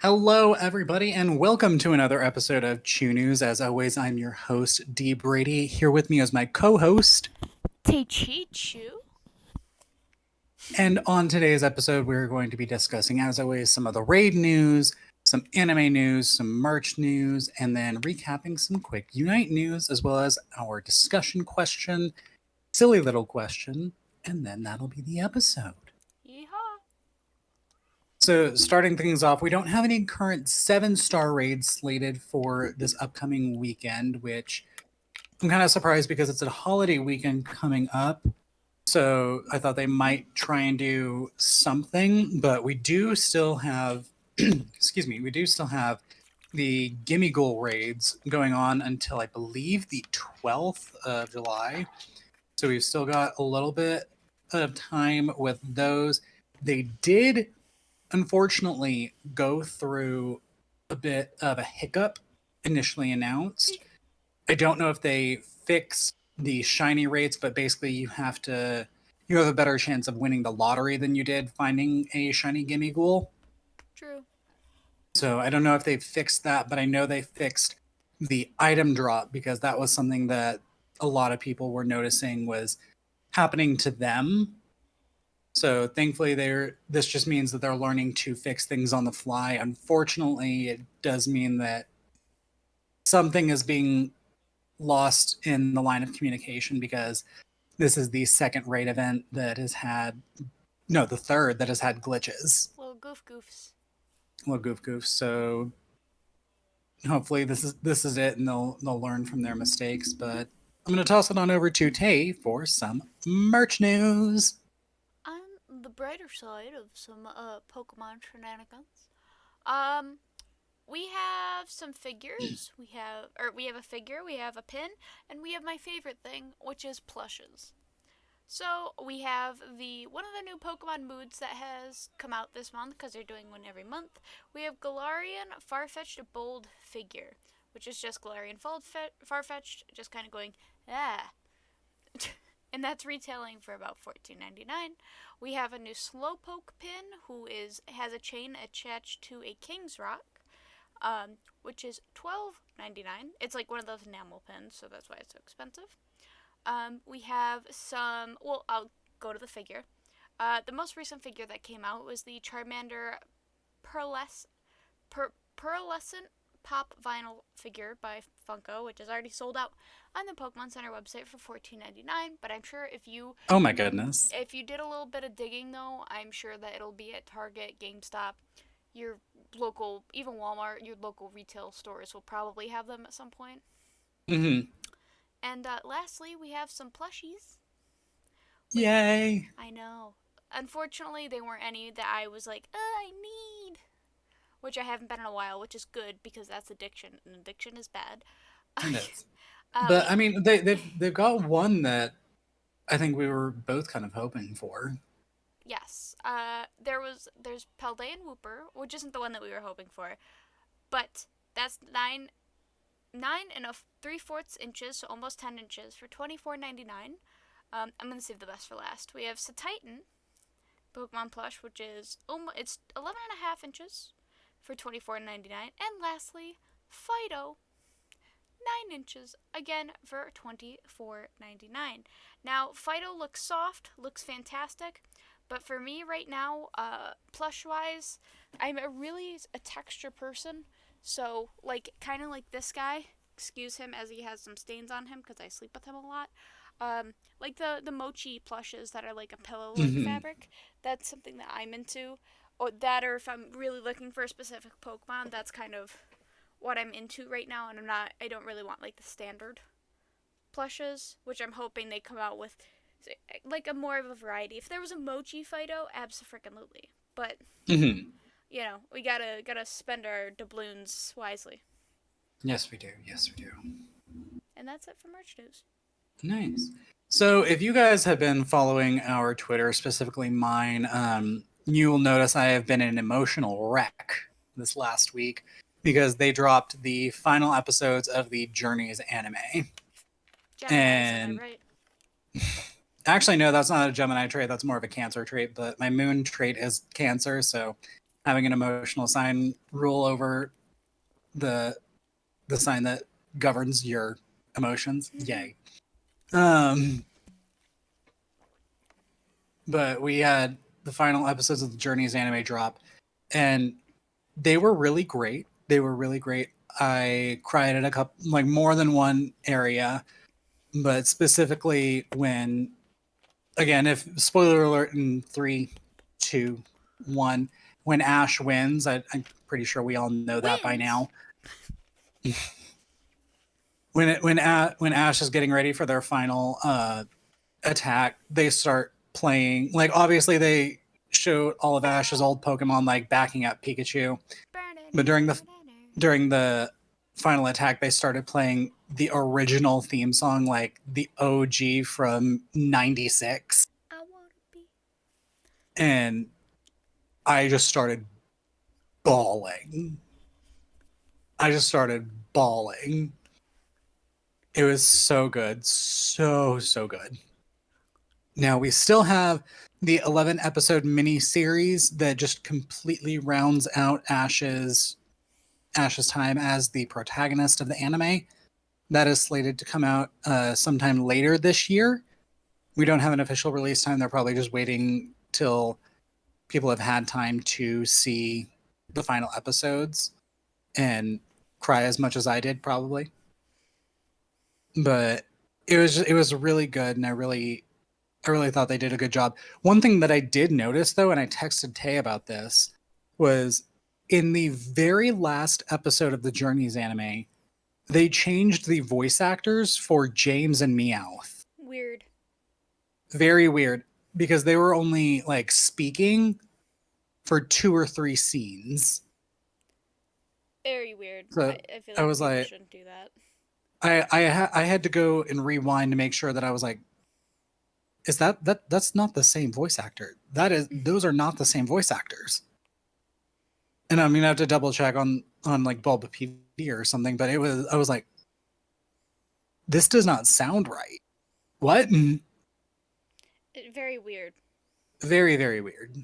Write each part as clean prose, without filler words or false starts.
Hello, everybody, and welcome to another episode of Chew News. As always, I'm your host, Dee Brady. Here with me is my co host. Teichichu? And on today's episode, we're going to be discussing, as always, some of the raid news, some anime news, some merch news, and then recapping some quick Unite news, as well as our discussion question, silly little question, and then that'll be the episode. Yeehaw. So, starting things off, we don't have any current 7-star raids slated for this upcoming weekend, which I'm kind of surprised because it's a holiday weekend coming up. So I thought they might try and do something, but we do still have, excuse me, we do still have the Gimme Goal raids going on until I believe the 12th of July. So we've still got a little bit of time with those. They did unfortunately go through a bit of a hiccup initially announced. I don't know if they fixed the shiny rates, but basically you have a better chance of winning the lottery than you did finding a shiny gimme ghoul. True. So I don't know if they fixed that, but I know they fixed the item drop because that was something that a lot of people were noticing was happening to them. So thankfully this just means that they're learning to fix things on the fly. Unfortunately, it does mean that something is being lost in the line of communication because this is the second raid event that has had no, the third that has had glitches. Little goofs. Little goofs. So hopefully this is it and they'll learn from their mistakes. But I'm gonna toss it on over to Tay for some merch news. On the brighter side of some Pokemon shenanigans, um, we have some figures. We have a figure, we have a pin, and we have my favorite thing, which is plushes. So we have the one of the new Pokemon moods that has come out this month because they're doing one every month. We have Galarian Farfetch'd Bold Figure, which is just Galarian Farfetch'd, just kind of going ah, and that's retailing for about $14.99. We have a new Slowpoke pin who has a chain attached to a King's Rock, which is $12.99. It's like one of those enamel pins, so that's why it's so expensive. We have some. Well, I'll go to the figure. The most recent figure that came out was the Charmander Pearlescent Pop Vinyl figure by Funko, which is already sold out on the Pokemon Center website for $14.99. But I'm sure Oh my goodness. if you did a little bit of digging, though, I'm sure that it'll be at Target, GameStop, your local, even Walmart, your local retail stores will probably have them at some point. Mm-hmm. And lastly, we have some plushies. We, Yay. I know. Unfortunately, there weren't any that I was like, I need. Which I haven't been in a while, which is good because that's addiction, and addiction is bad. It is. But we I mean they've got one that I think we were both kind of hoping for. Yes. There's Paldean Whooper, which isn't the one that we were hoping for, but that's nine and a 3/4 inches, so almost 10 inches for $24.99. I'm gonna save the best for last. We have Satitan Pokemon plush, which is it's 11.5 inches for $24.99, and lastly, Fido 9 inches again for $24.99. Now, Fido looks soft, looks fantastic, but for me right now, plush wise, I'm a texture person. So, like, kind of like this guy, excuse him as he has some stains on him because I sleep with him a lot. Like the mochi plushes that are like a pillow like Mm-hmm. fabric, that's something that I'm into. Or if I'm really looking for a specific Pokemon, that's kind of what I'm into right now, and I don't really want like the standard plushes, which I'm hoping they come out with like a more of a variety. If there was a Mochi Fido, abso-freaking-lutely. But Mm-hmm. we gotta spend our doubloons wisely. Yes, we do. Yes, we do. And that's it for merch news. Nice. So, if you guys have been following our Twitter, specifically mine, you will notice I have been an emotional wreck this last week because they dropped the final episodes of the Journeys anime. Gemini's, am I And right? actually, no, that's not a Gemini trait. That's more of a Cancer trait. But my moon trait is Cancer, so having an emotional sign rule over the the sign that governs your emotions. Yay. Um, but we had the final episodes of the Journeys anime drop, and they were really great. They were really great. I cried at a couple, like more than one area, but specifically when, again, if spoiler alert in 3, 2, 1, when Ash wins, I'm pretty sure we all know that by Wins. now. When Ash is getting ready for their final attack, they start playing. Like obviously they showed all of Ash's old Pokemon like backing up Pikachu, but during the final attack, they started playing the original theme song, like the OG from '96, I wanna be. and I just started bawling. I just started bawling. It was so good, so good. Now we still have the 11 episode mini series that just completely rounds out Ash's time as the protagonist of the anime. That is slated to come out sometime later this year. We don't have an official release time. They're probably just waiting till people have had time to see the final episodes and cry as much as I did, probably. But it was really good, and I really thought they did a good job. One thing that I did notice though, and I texted Tay about this, was in the very last episode of the Journeys anime, they changed the voice actors for James and Meowth. Weird. Very weird, because they were only like speaking for 2 or 3 scenes. Very weird. So I feel I like was people like, shouldn't do that. I had to go and rewind to make sure that I was like, is that's not the same voice actor? Those are not the same voice actors. And I mean, I have to double check on like Bulbapedia or something, but I was like, this does not sound right. What? Very weird. Very, very weird.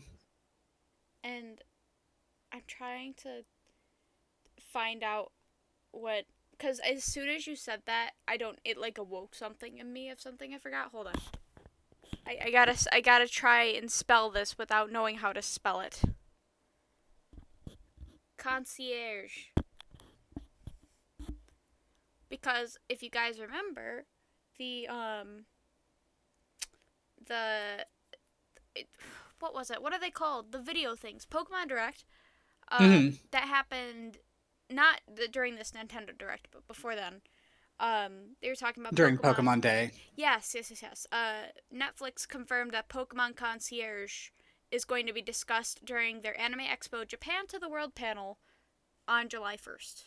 And I'm trying to find out what. Because as soon as you said that, I don't. It like awoke something in me of something I forgot. Hold on. I gotta try and spell this without knowing how to spell it. Concierge. Because if you guys remember, the the it, what was it? What are they called? The video things. Pokemon Direct. Hmm. That happened not during this Nintendo Direct, but before then. They were talking about During Pokemon. Pokemon Day. Yes. Netflix confirmed that Pokemon Concierge is going to be discussed during their Anime Expo Japan to the World panel on July 1st.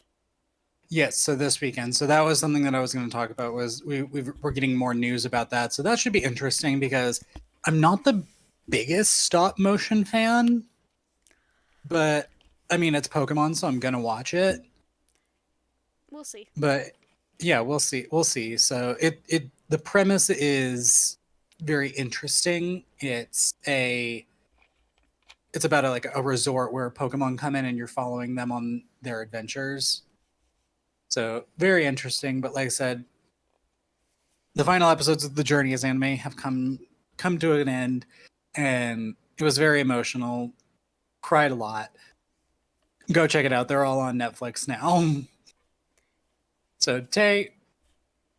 Yes, so this weekend. So that was something that I was going to talk about. Was we're getting more news about that. So that should be interesting because I'm not the biggest stop motion fan, but I mean it's Pokemon, so I'm gonna watch it. We'll see. But yeah, we'll see. We'll see. So it the premise is very interesting. It's about like a resort where Pokemon come in and you're following them on their adventures. So very interesting. But like I said, the final episodes of the Journeys anime have come to an end, and it was very emotional. Cried a lot. Go check it out. They're all on Netflix now. So Tay,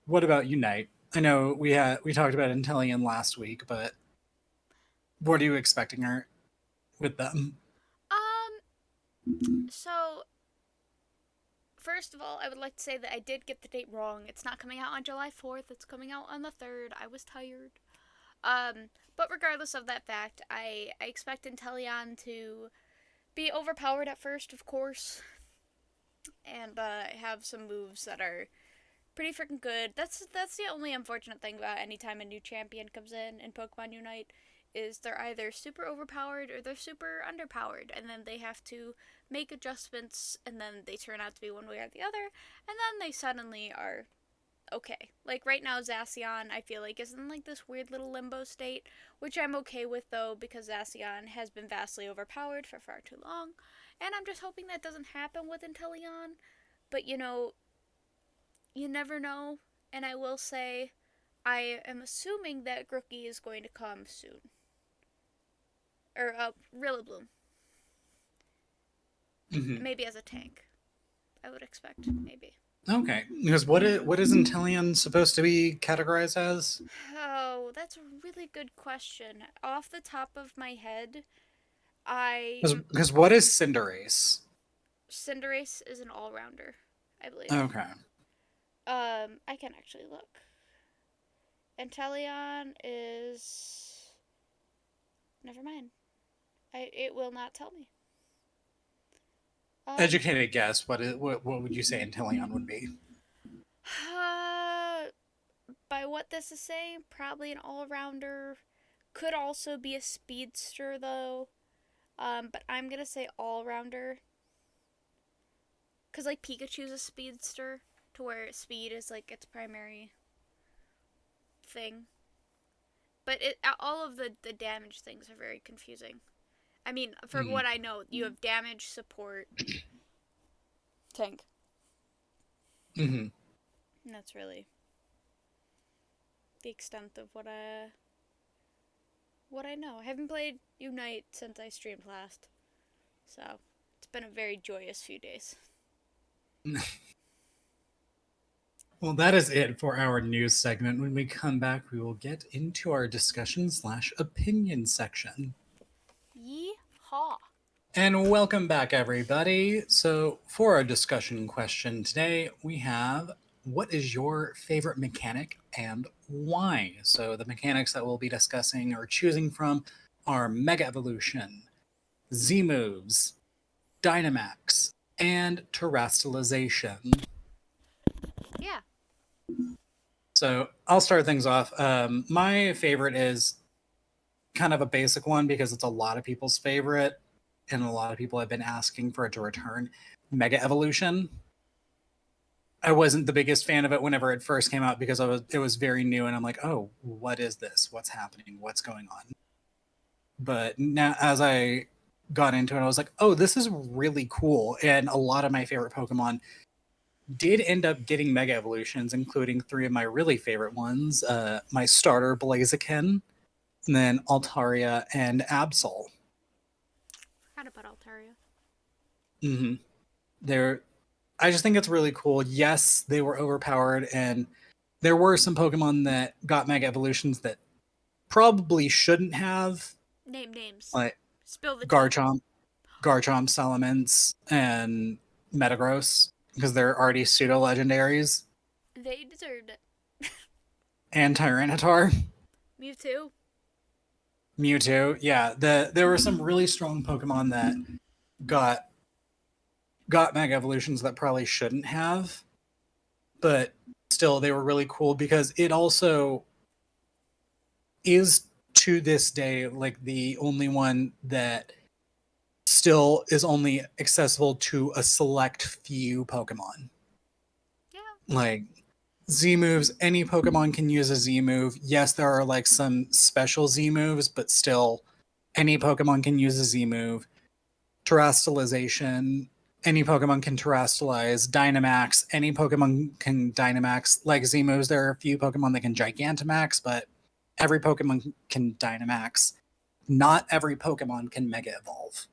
what about you, Knight? I know we talked about Intellion last week, but what are you expecting her with them? Um, so first of all, I would like to say that I did get the date wrong. It's not coming out on July 4th. It's coming out on the 3rd. I was tired. But regardless of that fact, I expect Inteleon to be overpowered at first, of course, and have some moves that are pretty freaking good. That's the only unfortunate thing about any time a new champion comes in Pokemon Unite is they're either super overpowered or they're super underpowered, and then they have to make adjustments, and then they turn out to be one way or the other, and then they suddenly are okay. Like right now, Zacian, I feel like is in like this weird little limbo state, which I'm okay with though because Zacian has been vastly overpowered for far too long, and I'm just hoping that doesn't happen with Inteleon. But you never know. And I will say, I am assuming that Grookie is going to come soon, or Rillaboom, Hmm. maybe as a tank. I would expect maybe. Okay, because what is Inteleon supposed to be categorized as? Oh, that's a really good question. Off the top of my head, I Because what is Cinderace? Cinderace is an all-rounder, I believe. Okay. I can actually look. Inteleon is never mind. It will not tell me. Um, Educated guess. What would you say Inteleon would be? by what this is saying, probably an all-rounder. Could also be a speedster though. But I'm gonna say all-rounder because like Pikachu's a speedster, to where speed is like its primary thing. But all of the damage things are very confusing. I mean, from Mm. what I know, you have damage, support, tank, Hmm. and that's really the extent of what I know. I haven't played Unite since I streamed last, so it's been a very joyous few days. Well, that is it for our news segment. When we come back, we will get into our discussion/opinion section. Yeehaw! And welcome back, everybody. So, for our discussion question today, we have what is your favorite mechanic and why? So, the mechanics that we'll be discussing or choosing from are Mega Evolution, Z moves, Dynamax, and Terastallization. Yeah. So, I'll start things off. My favorite is kind of a basic one because it's a lot of people's favorite, and a lot of people have been asking for it to return. Mega Evolution. I wasn't the biggest fan of it whenever it first came out because it was very new, and I'm like, oh, what is this? What's happening? What's going on? But now, as I got into it, I was like, oh, this is really cool. And a lot of my favorite Pokemon did end up getting Mega Evolutions, including three of my really favorite ones: my starter Blaziken, and then Altaria and Absol. Forgot about Altaria. Mm-hmm. They're I just think it's really cool. Yes, they were overpowered, and there were some Pokemon that got Mega Evolutions that probably shouldn't have, Name names. like Spill the tea. Garchomp, Salamence, and Metagross, because they're already pseudo legendaries, They deserved it. and Tyranitar, Mewtwo. Mewtwo. Yeah, there were some really strong Pokemon that got Mega Evolutions that probably shouldn't have, but still they were really cool because it also is to this day like the only one that still is only accessible to a select few Pokemon. Yeah. Like Z moves, any Pokemon can use a Z move. Yes, there are like some special Z moves, but still any Pokemon can use a Z move. Terastallization, any Pokemon can terastallize. Dynamax, any Pokemon can Dynamax. Like Z moves, there are a few Pokemon that can Gigantamax, but every Pokemon can Dynamax. Not every Pokemon can Mega Evolve.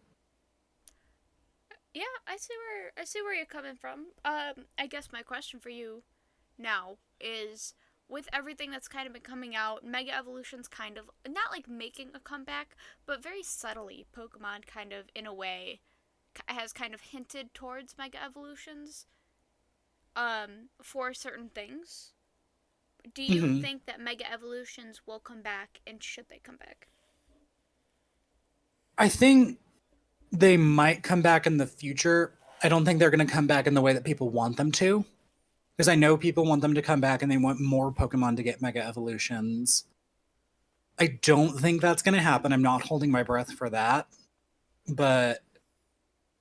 Yeah, I see where you're coming from. I guess my question for you now is, with everything that's kind of been coming out, Mega Evolution's kind of not like making a comeback, but very subtly Pokemon kind of in a way has kind of hinted towards Mega Evolutions for certain things. Do you Mm-hmm. think that Mega Evolutions will come back, and should they come back? I think they might come back in the future. I don't think they're going to come back in the way that people want them to. Because I know people want them to come back and they want more Pokemon to get Mega Evolutions. I don't think that's going to happen. I'm not holding my breath for that. But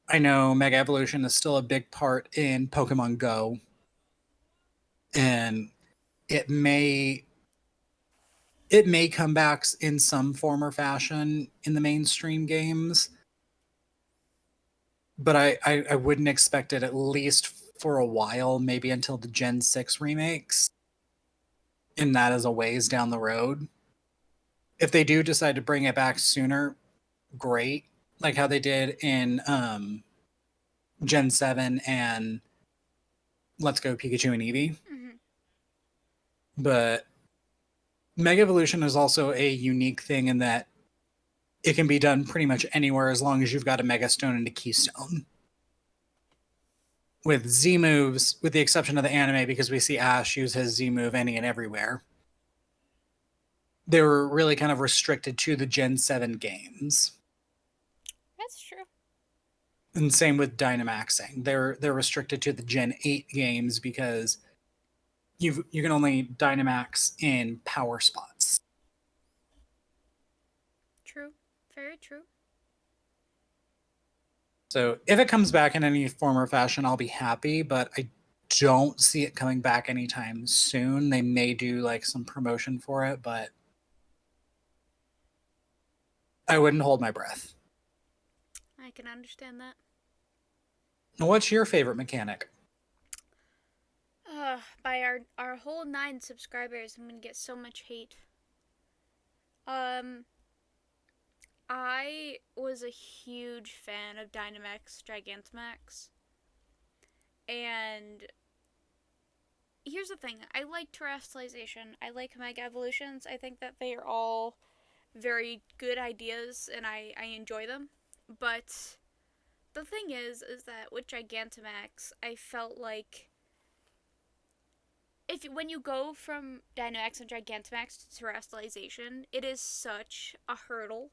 I know Mega Evolution is still a big part in Pokemon Go. And it may it may come back in some form or fashion in the mainstream games, but I wouldn't expect it at least for a while, maybe until the Gen 6 remakes, and that is a ways down the road. If they do decide to bring it back sooner, great. Like how they did in Gen 7 and Let's Go Pikachu and Eevee. Mm-hmm. But Mega Evolution is also a unique thing in that it can be done pretty much anywhere as long as you've got a Mega Stone and a Keystone. With Z moves, with the exception of the anime, because we see Ash use his Z move any and everywhere, they were really kind of restricted to the Gen 7 games. That's true. And same with Dynamaxing. They're restricted to the Gen 8 games because you can only Dynamax in power spots. True. Very true. So if it comes back in any form or fashion, I'll be happy, but I don't see it coming back anytime soon. They may do like some promotion for it, but I wouldn't hold my breath. I can understand that. What's your favorite mechanic? By our whole 9 subscribers, I'm gonna get so much hate. Um, I was a huge fan of Dynamax Gigantamax, and here's the thing: I like terrestrialization. I like Mega Evolutions. I think that they are all very good ideas, and I enjoy them. But the thing is that with Gigantamax, I felt like if when you go from Dynamax and Gigantamax to terrestrialization, it is such a hurdle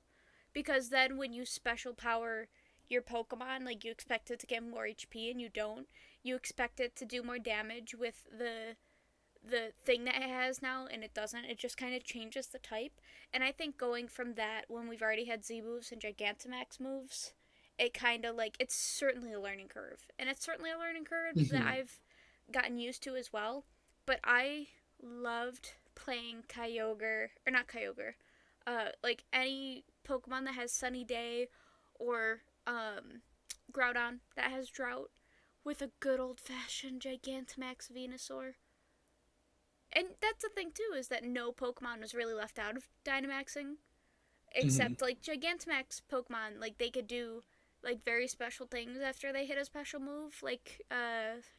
because then when you special power your Pokemon, like you expect it to get more HP and you don't. You expect it to do more damage with the thing that it has now, and it doesn't. It just kind of changes the type. And I think going from that, when we've already had Z moves and Gigantamax moves, it kind of like it's certainly a learning curve, and it's certainly a learning curve that Mm-hmm. I've gotten used to as well. But I loved playing Kyogre, or not Kyogre, like any Pokemon that has Sunny Day or Groudon that has Drought with a good old fashioned Gigantamax Venusaur. And that's the thing too, is that no Pokemon was really left out of Dynamaxing, Mm-hmm. except like Gigantamax Pokemon, like they could do like very special things after they hit a special move, like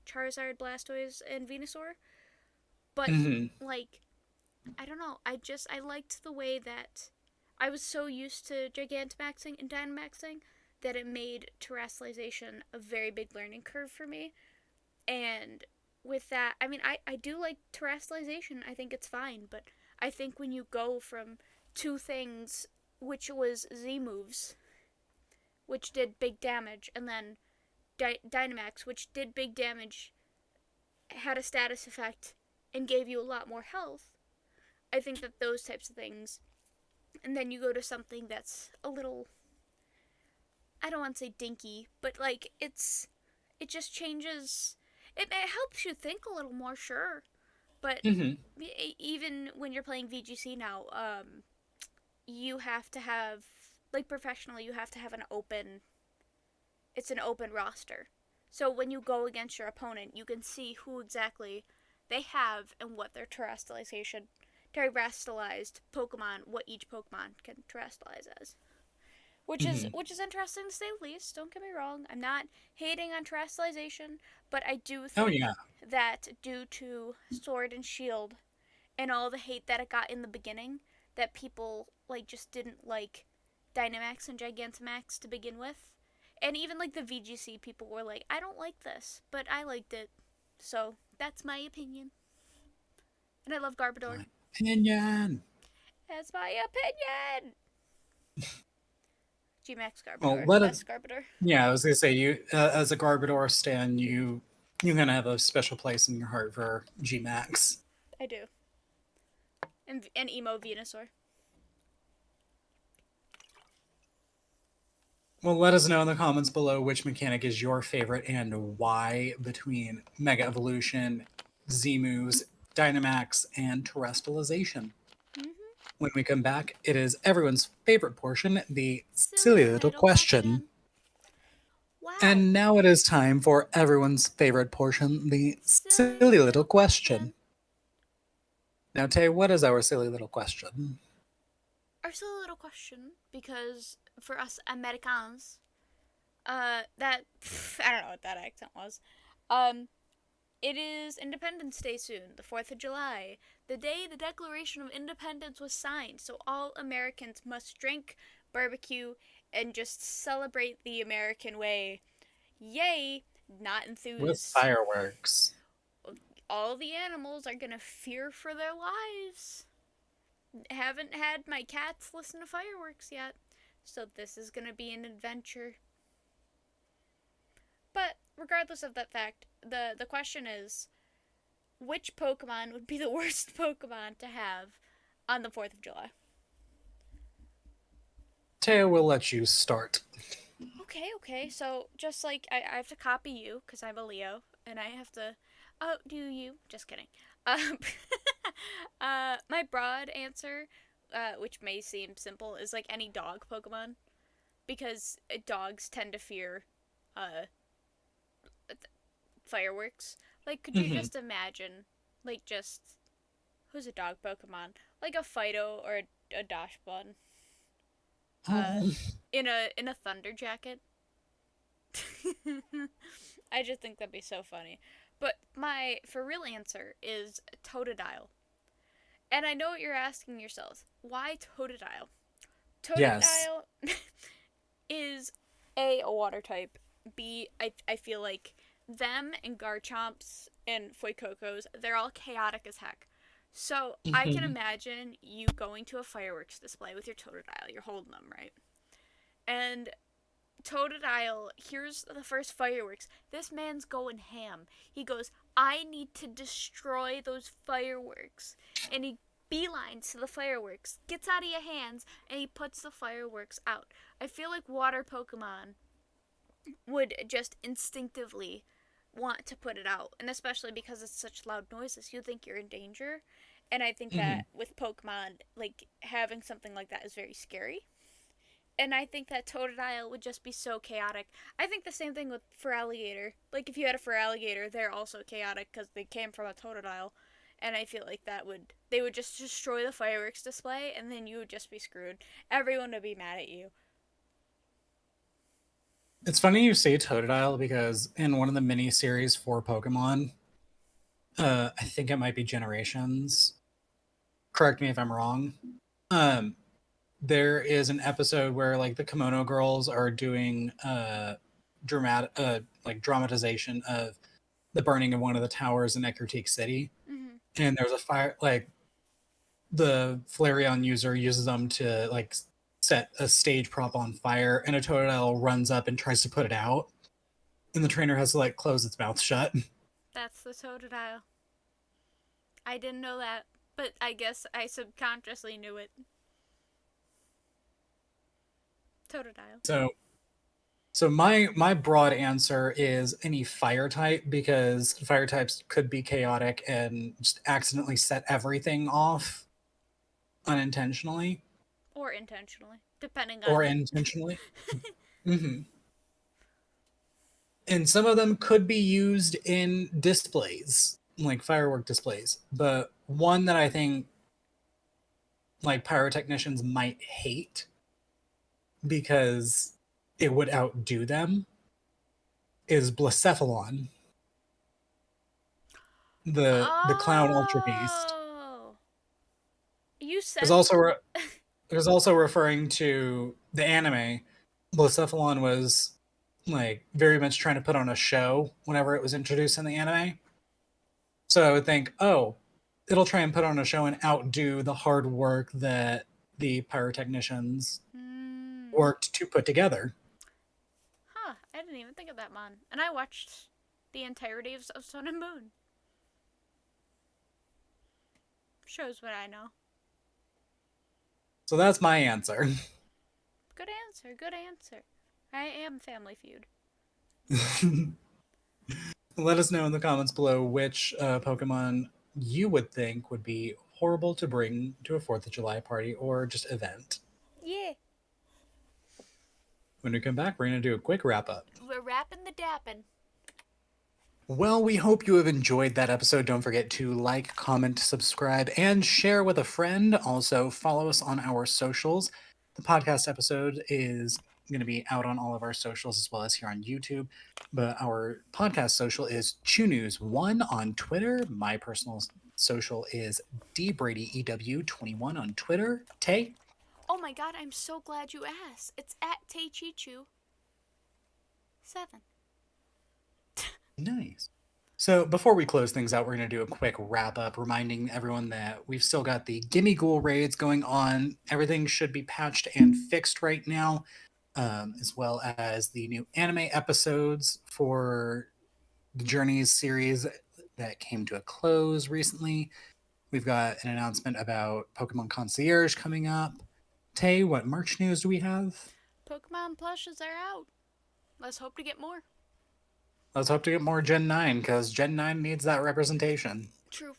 Charizard, Blastoise, and Venusaur. But Mm-hmm. like I don't know, I liked the way that I was so used to Gigantamaxing and Dynamaxing that it made terrestrialization a very big learning curve for me. And with that, I mean, I do like terrestrialization. I think it's fine, but I think when you go from two things, which was Z moves, which did big damage, and then Dynamax, which did big damage, had a status effect, and gave you a lot more health, I think that those types of things, and then you go to something that's a little, I don't want to say dinky, but like it just changes. It helps you think a little more, sure, but Mm-hmm. even when you're playing VGC now, you have to have like professionally, you have to have an open. It's an open roster, so when you go against your opponent, you can see who exactly they have and what their terrestrialized Pokemon, what each Pokemon can terrestrialize as. Mm-hmm. Which is interesting to say the least. Don't get me wrong. I'm not hating on terrestrialization, but I do Oh think yeah. that due to Sword and Shield and all the hate that it got in the beginning, that people like just didn't like Dynamax and Gigantamax to begin with. And even like the VGC people were like, I don't like this, but I liked it. So that's my opinion. And I love Garbodor. My opinion. That's my opinion. Gmax Well, Garbodor, let it. best Garbodor. Yeah, I was gonna say you as a Garbodor stan, you're gonna have a special place in your heart for G Max. I do. And emo Venusaur. Well, let us know in the comments below which mechanic is your favorite and why between Mega Evolution, Z moves, Dynamax, and Terrestrialization. Mm-hmm. When we come back, it is everyone's favorite portion, the silly Silly little little question. question. Wow. And now it is time for everyone's favorite portion, the silly Silly little little question. question. Now, Tay, what is our silly little question? Our silly little question, because for us Americans, that I don't know what that accent was. Um, it is Independence Day soon, the 4th of July, the day the Declaration of Independence was signed. So all Americans must drink, barbecue, and just celebrate the American way. Yay! Not With enthused. fireworks. All the animals are gonna fear for their lives. Haven't had my cats listen to fireworks yet, so this is gonna be an adventure. But regardless of that fact, the question is, which Pokemon would be the worst Pokemon to have on the 4th of July? Tay, we'll let you start. Okay, okay. So just like I have to copy you because I'm a Leo, and I have to outdo you. Just kidding. Um, my broad answer, which may seem simple, is like any dog Pokemon because dogs tend to fear uh, fireworks. Like, could you Mm-hmm. just imagine, like, just who's a dog Pokemon, like a Fido or a Dashbun, uh, Oh, in a thunder jacket? I just think that'd be so funny. But my for real answer is Totodile. And I know what you're asking yourselves. Why Totodile? yes. Totodile is a water type. B, I feel like them and Garchomps and Fuecoco's, they're all chaotic as heck. So I can Mm-hmm. imagine you going to a fireworks display with your Totodile. You're holding them, right? And Totodile here's the first fireworks. This man's going ham. He goes, I need to destroy those fireworks. And he beelines to the fireworks, gets out of your hands, and he puts the fireworks out. I feel like water Pokemon would just instinctively want to put it out. And especially because it's such loud noises, you think you're in danger. And I think Mm-hmm. that with Pokemon, like having something like that is very scary, and I think that Totodile would just be so chaotic. I think the same thing with Feraligatr. Like if you had a Feraligatr, they're also chaotic because they came from a Totodile, and I feel like they would just destroy the fireworks display, and then you would just be screwed. Everyone would be mad at you. It's funny you say Totodile because in one of the mini series for Pokemon, I think it might be Generations. Correct me if I'm wrong. Um, there is an episode where like the Kimono girls are doing like dramatization of the burning of one of the towers in Ecruteak City, Mm-hmm. and there's a fire. Like the Flareon user uses them to like set a stage prop on fire, and a Totodile runs up and tries to put it out, and the trainer has to like close its mouth shut. That's the Totodile. I didn't know that, but I guess I subconsciously knew it. Totodile. So my broad answer is any fire type because fire types could be chaotic and just accidentally set everything off unintentionally Or intentionally, depending or on. intentionally. Hmm. And some of them could be used in displays, like firework displays. But one that I think like pyrotechnicians might hate because it would outdo them is Blacephalon, the clown ultra beast. Oh, you There's said. also there's also referring to the anime. Blacephalon was like very much trying to put on a show whenever it was introduced in the anime. So I would think, oh, it'll try and put on a show and outdo the hard work that the pyrotechnicians Hmm. worked to put together. Huh, I didn't even think of that, man. And I watched the entirety of Sun and Moon. Shows what I know. So that's my answer. Good answer, good answer. I am Family Feud. Let us know in the comments below which Pokemon you would think would be horrible to bring to a 4th of July party or just event. Yeah. When we come back, we're going to do a quick wrap up. We're rapping the dapping. Well, we hope you have enjoyed that episode. Don't forget to like, comment, subscribe, and share with a friend. Also, follow us on our socials. The podcast episode is going to be out on all of our socials as well as here on YouTube. But our podcast social is Chew News 1 on Twitter. My personal social is DBradyEW21 on Twitter. Tay? Oh my god, I'm so glad you asked. It's at Teichichu7. Nice. So before we close things out, we're going to do a quick wrap up, reminding everyone that we've still got the Gimme Ghoul raids going on. Everything should be patched and fixed right now, as well as the new anime episodes for the Journeys series that came to a close recently. We've got an announcement about Pokemon Concierge coming up. Tay, what merch news do we have? Pokemon plushes are out. Let's hope to get more. Let's hope to get more Gen 9 because Gen 9 needs that representation. True.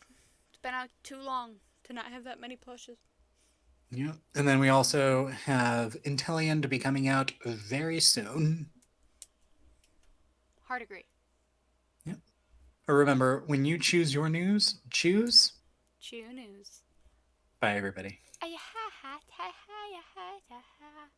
It's been out too long to not have that many plushes. Yeah. And then we also have Intellion to be coming out very soon. Hard agree. Yep. But remember, when you choose your news, choose. Chew news. Bye, everybody. Ha ha ha ha ha ha.